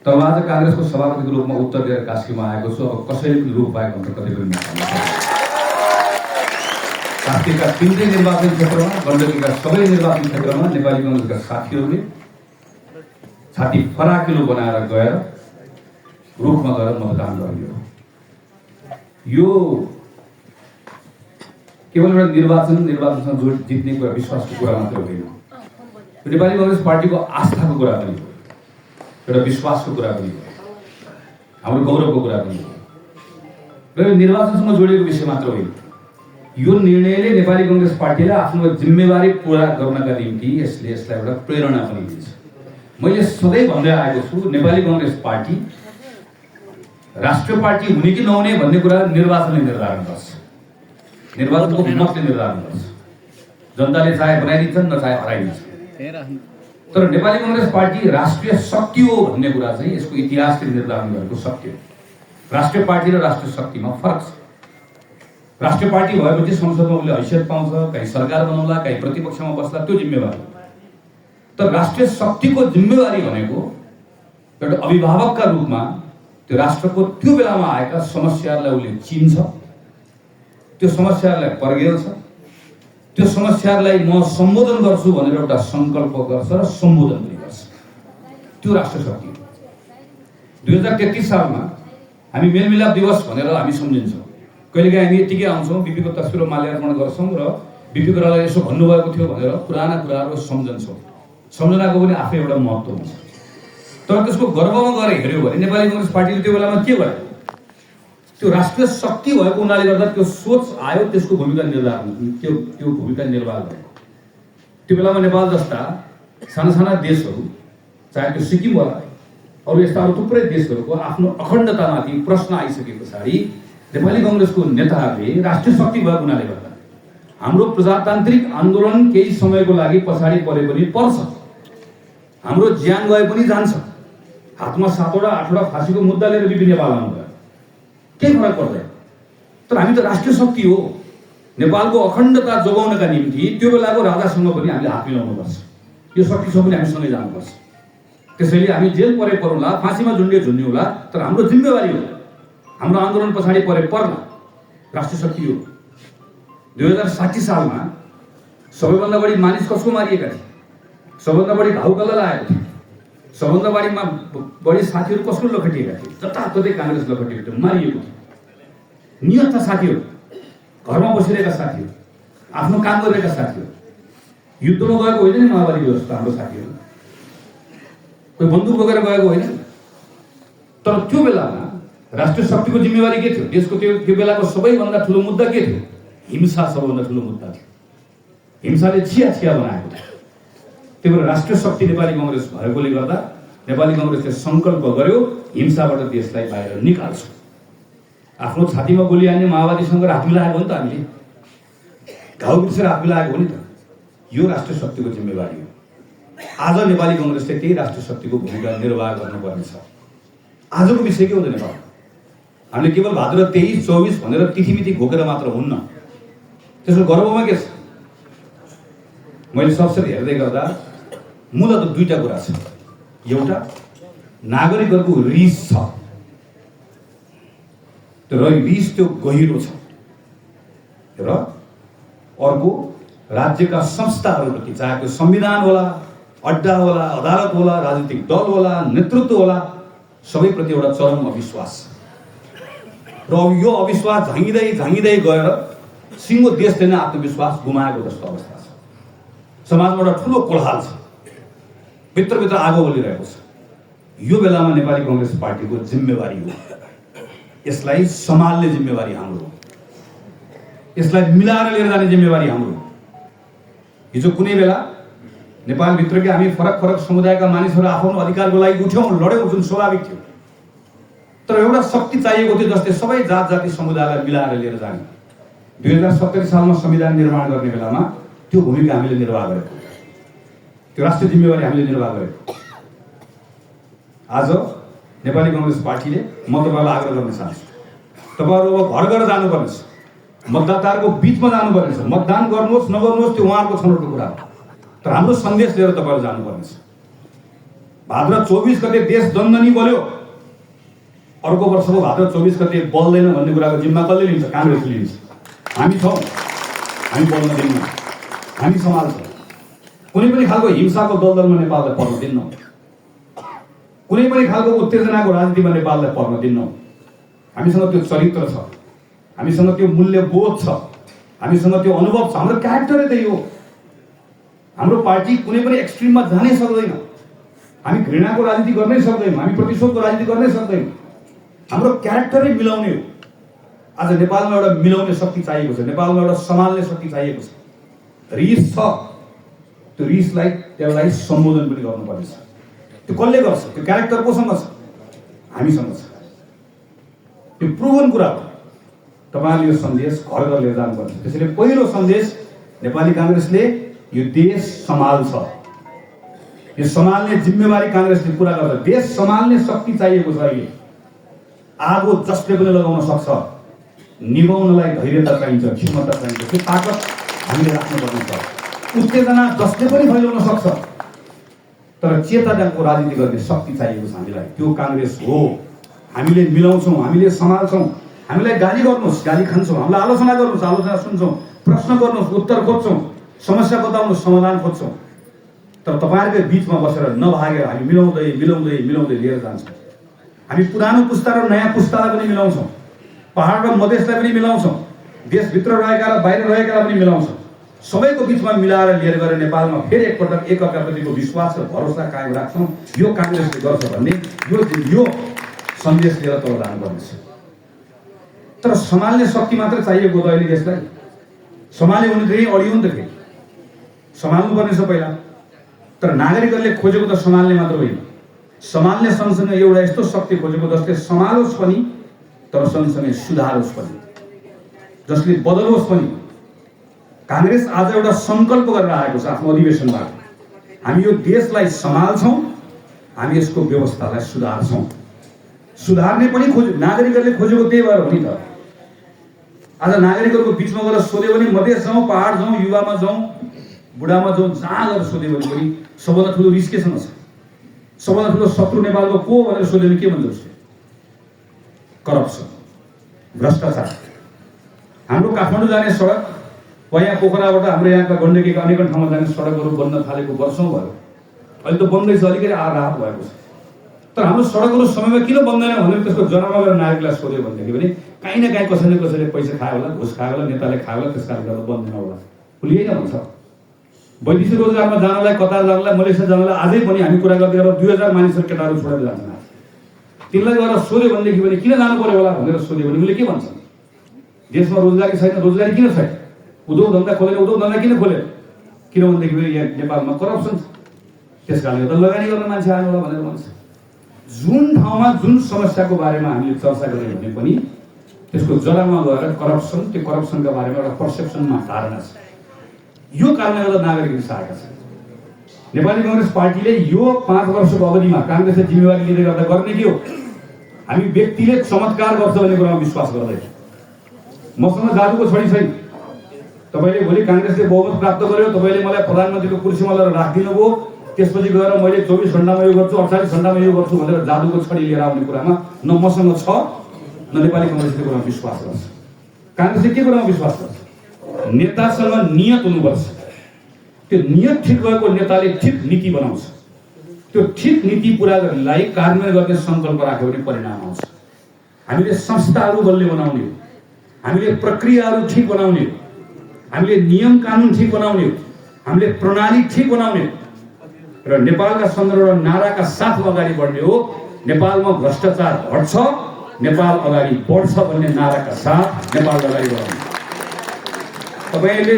तर आज काङ्ग्रेसको सभापतिको रूपमा उत्तर दिएर कास्कीमा आएको छु। अब कसैले पनि रूप पाएको हुन्छ कतै पनि कास्कीका 3 निर्वाचन क्षेत्रमा, गण्डकीका सबै निर्वाचन क्षेत्रमा नेपाली काङ्ग्रेसका साथीहरूले छाती फराकिलो बनाएर गएर रूपमा गएर मतदान गरियो। यो केवल एउटा निर्वाचनसँग जित्ने कुरा, विश्वासको कुरा मात्र होइन। नेपाली काङ्ग्रेस पार्टीको आस्थाको कुरा पनि हो, एउटा विश्वासको कुरा पनि हो, हाम्रो गौरवको कुरा पनि हो। र यो निर्वाचनसँग जोडिएको विषय मात्र होइन। यो निर्णयले नेपाली काङ्ग्रेस पार्टीलाई आफ्नो जिम्मेवारी पुरा गर्नका निम्ति यसलाई एउटा प्रेरणा पनि दिन्छ। मैले सधैँ भन्दै आएको छु, नेपाली काङ्ग्रेस पार्टी राष्ट्रिय पार्टी हुने कि नहुने भन्ने कुरा निर्वाचनले निर्धारण गर्छ। निर्वाचनको मतले निर्धारण गर्छ। जनताले चाहे बनाइदिन्छन् नचाहे हराइदिन्छन्। तर नेपाली काङ्ग्रेस पार्टी राष्ट्रिय शक्ति हो भन्ने कुरा चाहिँ यसको इतिहासले निर्धारण गरेको सत्य हो। राष्ट्रिय पार्टी र राष्ट्रिय शक्तिमा फरक छ। राष्ट्रिय पार्टी भएपछि संसदमा उसले हैसियत पाउँछ, कहीँ सरकार बनाउला, कहीँ प्रतिपक्षमा बस्ला, त्यो जिम्मेवारी। तर राष्ट्रिय शक्तिको जिम्मेवारी भनेको एउटा अभिभावकका रूपमा त्यो राष्ट्रको त्यो बेलामा आएका समस्याहरूलाई उसले चिन्छ, त्यो समस्याहरूलाई पर्गेल्छ, त्यो समस्याहरूलाई म सम्बोधन गर्छु भनेर एउटा सङ्कल्प गर्छ र सम्बोधन पनि गर्छ। त्यो राष्ट्रिय शक्ति हो। 2033 सालमा हामी मेलमिलाप दिवस भनेर हामी सम्झिन्छौँ। कहिलेकाहीँ हामी यतिकै आउँछौँ, बिपीको तस्बिर माल्यार्पण गर्छौँ र बिपी कोइरालाले यसो भन्नुभएको थियो भनेर पुराना कुराहरू सम्झन्छौँ। सम्झनाको पनि आफै एउटा महत्त्व हुन्छ। तर त्यसको गर्वमा गएर हेऱ्यो भने नेपाली काङ्ग्रेस पार्टीले त्यो बेलामा के गर्यो? त्यो राष्ट्रिय शक्ति भएको हुनाले गर्दा त्यो सोच आयो, त्यसको भूमिका निर्धारण त्यो भूमिका निर्वाह भयो। त्यो बेलामा नेपाल जस्ता साना साना देशहरू, चाहे त्यो सिक्किम होला, अरू यस्ता अरू थुप्रै देशहरूको आफ्नो अखण्डतामाथि प्रश्न आइसके पछाडि नेपाली काङ्ग्रेसको नेताहरूले राष्ट्रिय शक्ति भएको हुनाले गर्दा हाम्रो प्रजातान्त्रिक आन्दोलन केही समयको लागि पछाडि परे पनि पर्छ, हाम्रो ज्यान गए पनि जान्छ। हातमा 7वटा 8वटा फाँसीको मुद्दा लिएर बिपी नेपाल आउनुभयो, केही फरक पर्दैन। तर हामी त राष्ट्रिय शक्ति हो। नेपालको अखण्डता जोगाउनका निम्ति त्यो बेलाको राजासँग पनि हामीले हात मिलाउनुपर्छ। यो शक्तिसँग पनि हामी सँगै जानुपर्छ। त्यसैले हामी जेल परे परौँला, फाँसीमा झुन्डिउँला, तर हाम्रो जिम्मेवारी हो। हाम्रो आन्दोलन पछाडि परे पर्ला, राष्ट्रिय शक्ति हो। 2060 सालमा सबैभन्दा बढी मानिस कसको मारिएका थिए? सबभन्दा बढी घाउ कसलाई लागेको थियो? सबभन्दा बढी साथीहरू कसको लखटिएका थिए? जताततै काङ्ग्रेस लखटिएको थियो, मारिएको थियो। नियत साथीहरू, घरमा बसिरहेका साथीहरू, आफ्नो काम गरिरहेका साथीहरू, युद्धमा गएको होइन नि माओवादी जस्तो हाम्रो साथीहरू, कोही बन्दुक बोकेर गएको होइन। तर त्यो बेलामा राष्ट्रिय शक्तिको जिम्मेवारी के थियो? देशको त्यो बेलाको सबैभन्दा ठुलो मुद्दा के थियो? हिंसा सबैभन्दा ठुलो मुद्दा थियो। हिंसाले छिया बनाएको थियो। त्यही भएर राष्ट्रिय शक्ति नेपाली काङ्ग्रेस भएकोले गर्दा नेपाली काङ्ग्रेसले सङ्कल्प गर्यो, हिंसाबाट देशलाई बाहिर निकाल्छौँ। आफ्नो छातीमा गोली हान्ने माओवादीसँग हात मिलाएको हो नि त, हामीले घाउ बिर्सेर हात मिलाएको हो नि त। यो राष्ट्रिय शक्तिको जिम्मेवारी हो। आज नेपाली काङ्ग्रेसले त्यही राष्ट्रिय शक्तिको भूमिका निर्वाह गर्नुपर्नेछ। आजको विषय के हो त? नेपाल हामीले केवल भाद्र 23-24 भनेर तिथिमिति घोकेर मात्र हुन्न। त्यसको गर्वमा के छ? मैले सबसेट हेर्दै गर्दा मूलतः 2टा कुरा छ। एउटा, नागरिकहरूको रिस छ, र रिस त्यो गहिरो छ। र अर्को, राज्यका संस्थाहरूप्रति, चाहे त्यो संविधान होला, अड्डा होला, अदालत होला, राजनीतिक दल होला, नेतृत्व होला, सबैप्रति एउटा चरम अविश्वास। र यो अविश्वास झाँगिँदै गएर सिङ्गो देशले नै आत्मविश्वास गुमाएको जस्तो अवस्था छ। समाजमा एउटा ठुलो कोलाहल छ, भित्रभित्र आगो बलिरहेको छ। यो बेलामा नेपाली काङ्ग्रेस पार्टीको जिम्मेवारी हो, यसलाई सम्हाल्ने जिम्मेवारी हाम्रो हो, यसलाई मिलाएर लिएर जाने जिम्मेवारी हाम्रो हो। हिजो कुनै बेला नेपालभित्रकै हामी फरक समुदायका मानिसहरू आफ्नो अधिकारको लागि उठ्यौँ, लड्यौँ, जुन स्वाभाविक थियो। तर एउटा शक्ति चाहिएको थियो जसले सबै जात जाति समुदायलाई मिलाएर लिएर जाने। 2070 सालमा संविधान निर्माण गर्ने बेलामा त्यो भूमिका हामीले निर्वाह गरेको, त्यो राष्ट्रिय जिम्मेवारी हामीले निर्वाह गरेको। आज नेपाली काङ्ग्रेस पार्टीले म तपाईँलाई आग्रह गर्न चाहन्छु, तपाईँहरू अब घर घर जानुपर्नेछ, मतदाताहरूको बिचमा जानुपर्नेछ। मतदान गर्नुहोस् नगर्नुहोस् त्यो उहाँहरूको छनौटको कुरा हो, तर हाम्रो सन्देश लिएर तपाईँहरू जानुपर्नेछ। भाद्र 24 गते देश दण्डनी बल्यो, अर्को वर्षको भाद्र 24 गते बल्दैन भन्ने कुराको जिम्मा कसले लिन्छ? काङ्ग्रेसले लिन्छ। हामी छौँ, हामी बोल्न दिन्नौँ, हामी सम्हाल्छौँ। कुनै पनि खालको हिंसाको दलदलमा नेपाललाई पर्न दिन्नौँ, कुनै पनि खालको उत्तेजनाको राजनीतिमा नेपाललाई पर्न दिन्नौँ। हामीसँग त्यो चरित्र छ, हामीसँग त्यो मूल्यबोध छ, हामीसँग त्यो अनुभव छ, हाम्रो क्यारेक्टरै त्यही हो। हाम्रो पार्टी कुनै पनि एक्सट्रिममा जानै सक्दैन, हामी घृणाको राजनीति गर्नै सक्दैनौँ, हामी प्रतिशोधको राजनीति गर्नै सक्दैनौँ। हाम्रो क्यारेक्टरै मिलाउने हो। आज नेपालमा एउटा मिलाउने शक्ति चाहिएको छ, नेपालमा एउटा सम्हाल्ने शक्ति चाहिएको छ। रिस छ, त्यो रिसलाई त्यसलाई सम्बोधन पनि गर्नुपर्नेछ। त्यो कसले गर्छ? त्यो क्यारेक्टर कोसँग छ? हामीसँग छ। त्यो प्रुभन कुरा हो। तपाईँले यो सन्देश घर घर लिएर जानुपर्छ। त्यसैले पहिलो सन्देश नेपाली काङ्ग्रेसले यो देश सम्हाल्छ, यो सम्हाल्ने जिम्मेवारी काङ्ग्रेसले पुरा गर्छ। देश सम्हाल्ने शक्ति चाहिएको छ। अहिले आगो जसले पनि लगाउन सक्छ, निभाउनलाई धैर्यता चाहिन्छ, क्षमता चाहिन्छ, त्यो ताकत हामीले राख्नुपर्ने छ। उत्तेजना जसले पनि फैलाउन सक्छ, तर चेतनाको राजनीति गर्ने शक्ति चाहिएको छ हामीलाई। त्यो काङ्ग्रेस हो। हामीले मिलाउँछौँ, हामीले सम्हाल्छौँ। हामीलाई गाली गर्नुहोस्, गाली खान्छौँ, हामीलाई आलोचना गर्नुहोस्, आलोचना सुन्छौँ, प्रश्न गर्नुहोस्, उत्तर खोज्छौँ, समस्या बताउनुहोस्, समाधान खोज्छौँ। तर तपाईँहरूकै बिचमा बसेर नभागेर हामी मिलाउँदै मिलाउँदै मिलाउँदै लिएर जान्छौँ। हामी पुरानो पुस्ता र नयाँ पुस्तालाई पनि मिलाउँछौँ, पहाड र मधेसलाई पनि मिलाउँछौँ, देशभित्र रहेका र बाहिर रहेकालाई पनि मिलाउँछौँ। सबैको बिचमा मिलाएर लिएर गएर नेपालमा फेरि एकपटक एकअर्काप्रतिको विश्वास र भरोसा कायम राख्छौँ। यो काङ्ग्रेसले गर्छ भन्ने यो सन्देश लिएर तल जानुपर्नेछ। तर सम्हाल्ने शक्ति मात्र चाहिएको त अहिले देशलाई। सम्हाल्यो भने चाहिँ अडियो नि त फेरि सम्हाल्नु पर्नेछ पहिला। तर नागरिकहरूले खोजेको त सम्हाल्ने मात्र होइन, सम्हाल्ने सँगसँगै एउटा यस्तो शक्ति खोजेको जसले सम्हालोस् पनि तर सँगसँगै सुधारोस् पनि, जसले बदलोस् पनि। काङ्ग्रेस आज एउटा सङ्कल्प गरेर आएको छ आफ्नो अधिवेशनबाट। हामी यो देशलाई सम्हाल्छौँ, हामी यसको व्यवस्थालाई सुधार्छौँ। सुधार्ने पनि नागरिकहरूले खोजेको त्यही भएर हो नि त। आज नागरिकहरूको बिचमा गएर सोध्यो भने मधेस जाउँ, पहाड जाउँ, युवामा जाउँ, बुढामा जाउँ, जहाँ गएर सोध्यो भने पनि सबभन्दा ठुलो रिस केसँग छ? सबभन्दा ठुलो शत्रु नेपालको को भनेर सोध्यो भने के भन्छ उसले? करप्सन, भ्रष्टाचार। हाम्रो काठमाडौँ जाने सडक, यहाँ पोखराबाट हाम्रो यहाँका गण्डकीका अनेक ठाउँमा जाने सडकहरू बन्न थालेको वर्षौँ भयो। अहिले त बन्दैछ, अलिकति राहत भएको छ। तर हाम्रो सडकहरू समयमा किन बन्दैन भनेर त्यसको जवाबमा गएर नागरिकलाई सोध्यो भनेदेखि भने काहीँ न काहीँ कसैले कसैले पैसा खायो होला, घुस खायो होला, नेताले खायो होला, त्यस कारणले गर्दा बन्दैन होला। खुलिएन भन्छ। वैदेशिक रोजगारमा जानलाई, कतार जानलाई, मलेसिया जानलाई अझै पनि हामी कुरा गर्दै गर्दा 2000 मानिसहरू केटाहरू छोडेर जान्छन्। तिनलाई गएर सोध्यो भनेदेखि भने किन जानु पर्यो होला भनेर सोध्यो भने उसले के भन्छ? देशमा रोजगारी छैन। रोजगारी किन छैन? उद्योग धन्दा खोलेर, उद्योग धन्दा किन खोलेर? किनभनेदेखि फेरि यहाँ नेपालमा करप्सन छ। त्यस कारणले गर्दा लगानी गर्न मान्छे आयो होला भनेर भन्छ। जुन ठाउँमा जुन समस्याको बारेमा हामीले चर्चा गऱ्यौँ भने पनि त्यसको जरामा गएर करप्सन, त्यो करप्सनका बारेमा एउटा पर्सेप्सनमा धारणा छ। यो कारणले गर्दा नागरिकले सहायता छ। नेपाली काङ्ग्रेस पार्टीले यो 5 वर्षको अवधिमा काङ्ग्रेसले जिम्मेवारी लिँदै गर्दा गर्ने के हो? हामी व्यक्तिले चमत्कार गर्छ भन्ने कुरामा विश्वास गर्दैन। मसँग जादुको छडी छैन। तपाईँले भोलि काङ्ग्रेसले बहुमत प्राप्त गर्यो, तपाईँले मलाई प्रधानमन्त्रीको कुर्सीमा लगेर राखिदिनु भयो, त्यसपछि गएर मैले 24 घण्टामा यो गर्छु, 48 घण्टामा यो गर्छु भनेर जादुको छडी लिएर आउने कुरामा न मसँग छ न नेपाली काङ्ग्रेसले कुरामा विश्वास गर्छ। काङ्ग्रेसले के कुरामा विश्वास गर्छ? नेतासँग नियत हुनुपर्छ। त्यो नियत ठिक भएको नेताले ठिक नीति बनाउँछ। त्यो ठिक नीति पुरा गर्नलाई कार्यान्वयन गर्ने सङ्कल्प राख्यो भने परिणाम आउँछ। हामीले संस्थाहरू बलियो बनाउने हो, हामीले प्रक्रियाहरू ठिक बनाउने हो, हामीले नियम कानुन ठिक बनाउने हो, हामीले प्रणाली ठिक बनाउने हो र नेपालका सन्दर्भ र नाराका साथ अगाडि बढ्ने हो। नेपालमा भ्रष्टाचार हट्छ, नेपाल अगाडि बढ्छ भन्ने नाराका साथ नेपाल अगाडि बढाउने। तपाईँले